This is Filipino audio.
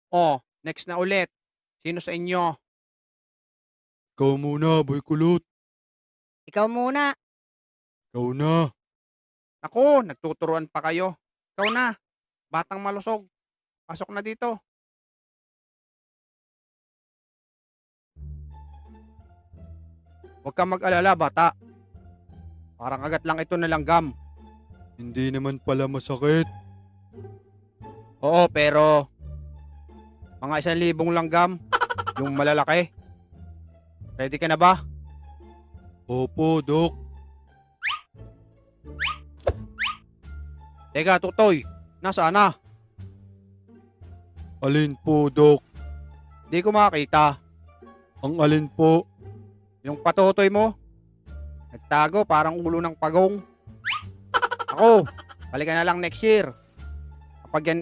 Oh, next na ulit. Sino sa inyo? Ikaw muna, boy kulot. Ikaw muna. Ikaw na. Naku, nagtuturuan pa kayo. Ikaw na, batang malusog. Pasok na dito. Huwag kang mag-alala, bata. Parang agat lang ito na langgam. Hindi naman pala masakit. Oo, pero mga 1,000 langgam, yung malalaki. Ready ka na ba? Opo, Dok. Teka, Tutoy, nasaan na? Alin po, Dok? Di ko makakita. Ang alin po? Yung patutoy mo, nagtago parang ulo ng pagong. Ako, balikan na lang next year. Kapag yan